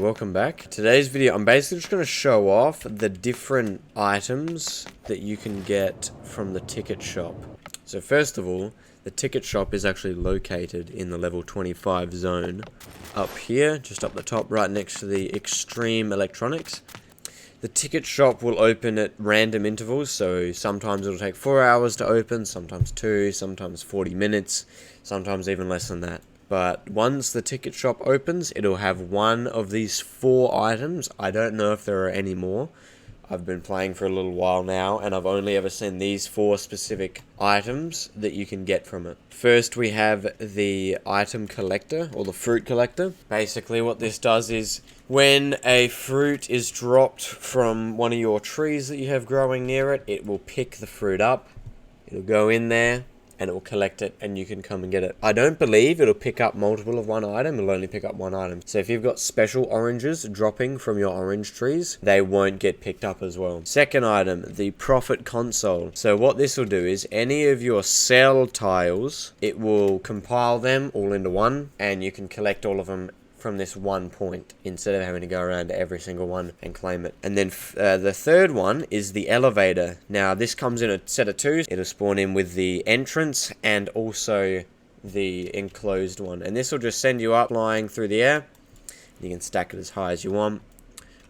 Welcome back. Today's video, I'm basically just going to show off the different items that you can get from the ticket shop. So first of all, the ticket shop is actually located in the level 25 zone. Up here, just up the top, right next to the extreme electronics. The ticket shop will open at random intervals, so sometimes it'll take 4 hours to open, sometimes 2, sometimes 40 minutes, sometimes even less than that. But once the ticket shop opens, it'll have one of these 4 items. I don't know if there are any more. I've been playing for a little while now, and I've only ever seen these 4 specific items that you can get from it. First, we have the item collector, or the fruit collector. Basically, what this does is, when a fruit is dropped from one of your trees that you have growing near it, it will pick the fruit up, it'll go in there, and it will collect it, and you can come and get it. I don't believe it'll pick up multiple of one item, it'll only pick up one item. So if you've got special oranges dropping from your orange trees, they won't get picked up as well. Second item, the profit console. So what this will do is, any of your sell tiles, it will compile them all into one, and you can collect all of them from this one point, instead of having to go around to every single one and claim it. And then the third one is the elevator. Now this comes in a set of 2. It'll spawn in with the entrance and also the enclosed one. And this will just send you up flying through the air. You can stack it as high as you want.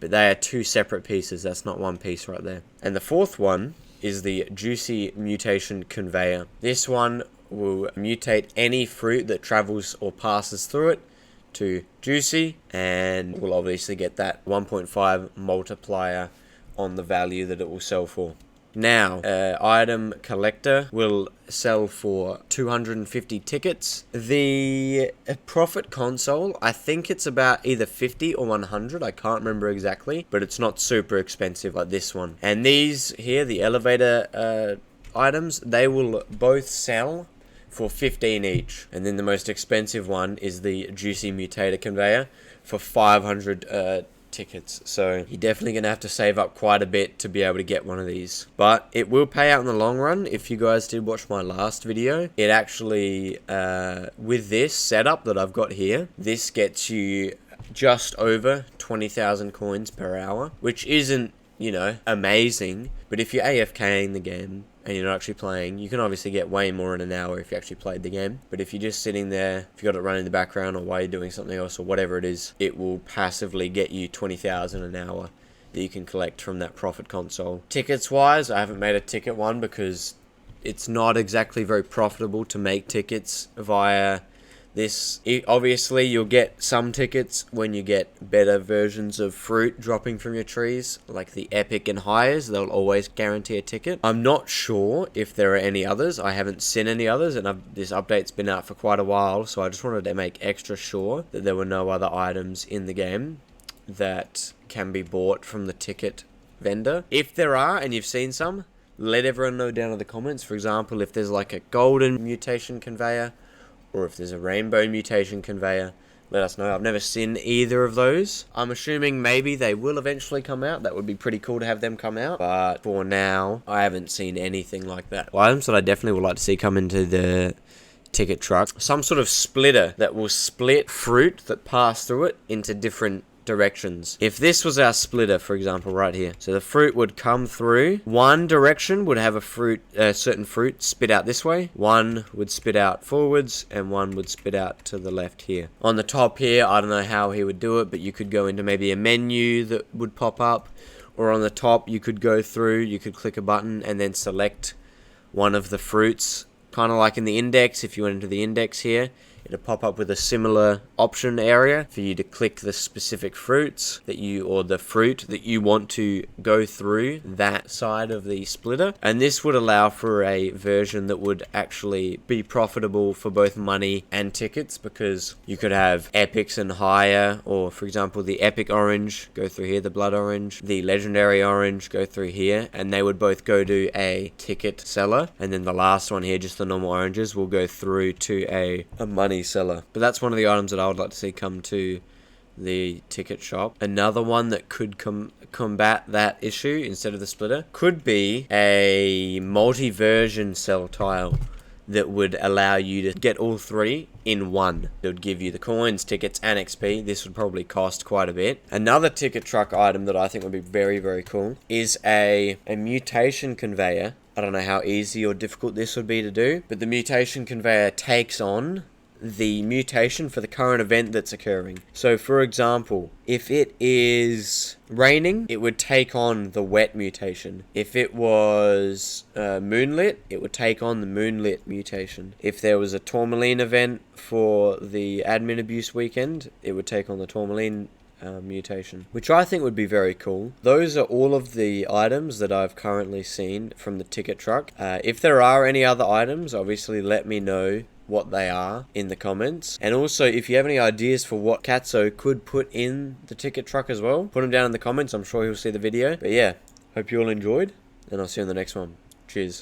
But they are 2 separate pieces, that's not one piece right there. And the fourth one is the juicy mutation conveyor. This one will mutate any fruit that travels or passes through it to juicy, and we'll obviously get that 1.5 multiplier on the value that it will sell for. Now, item collector will sell for 250 tickets. The profit console, I think it's about either 50 or 100, I can't remember exactly, but it's not super expensive like this one. And these here, the elevator items, they will both sell for 15 each. And then the most expensive one is the juicy mutator conveyor for 500 tickets. So you're definitely going to have to save up quite a bit to be able to get one of these. But it will pay out in the long run. If you guys did watch my last video, it actually, with this setup that I've got here, this gets you just over 20,000 coins per hour, which isn't, you know, amazing. But if you're AFKing the game, and you're not actually playing, you can obviously get way more in an hour if you actually played the game. But if you're just sitting there, if you got it running in the background, or while you're doing something else, or whatever it is, it will passively get you 20,000 an hour that you can collect from that profit console. Tickets wise, I haven't made a ticket one because it's not exactly very profitable to make tickets via this. Obviously, you'll get some tickets when you get better versions of fruit dropping from your trees, like the epic and highes. They'll always guarantee a ticket. I'm not sure if there are any others. I haven't seen any others, and this update's been out for quite a while, so I just wanted to make extra sure that there were no other items in the game that can be bought from the ticket vendor. If there are, and you've seen some, let everyone know down in the comments. For example, if there's like a golden mutation conveyor, or if there's a rainbow mutation conveyor, let us know. I've never seen either of those. I'm assuming maybe they will eventually come out. That would be pretty cool to have them come out. But for now, I haven't seen anything like that. Items that I definitely would like to see come into the ticket truck. Some sort of splitter that will split fruit that pass through it into different directions. If this was our splitter, for example, right here, so the fruit would come through one direction, would have a certain fruit spit out this way, one would spit out forwards, and one would spit out to the left here. On the top here, I don't know how he would do it, but you could go into maybe a menu that would pop up, or on the top you could go through, you could click a button and then select one of the fruits, kind of like in the index. If you went into the index here, it'll pop up with a similar option area for you to click the specific fruits that you, or the fruit that you want to go through that side of the splitter. And this would allow for a version that would actually be profitable for both money and tickets, because you could have epics and higher, or for example, the epic orange go through here, the blood orange, the legendary orange go through here, and they would both go to a ticket seller. And then the last one here, just the normal oranges, will go through to a money seller. But that's one of the items that I would like to see come to the ticket shop. Another one that could combat that issue instead of the splitter could be a multi-version cell tile. that would allow you to get all three in one. It would give you the coins, tickets, and XP. This would probably cost quite a bit. Another ticket truck item that I think would be very, very cool is a mutation conveyor. I don't know how easy or difficult this would be to do, but the mutation conveyor takes on the mutation for the current event that's occurring. So for example, if it is raining, it would take on the wet mutation. If it was moonlit, it would take on the moonlit mutation. If there was a tourmaline event for the admin abuse weekend, it would take on the tourmaline mutation, which I think would be very cool. Those are all of the items that I've currently seen from the ticket truck. If there are any other items, obviously let me know what they are in the comments. And also, if you have any ideas for what Katso could put in the ticket truck as well, put them down in the comments. I'm sure he'll see the video. But yeah, hope you all enjoyed, and I'll see you in the next one. Cheers.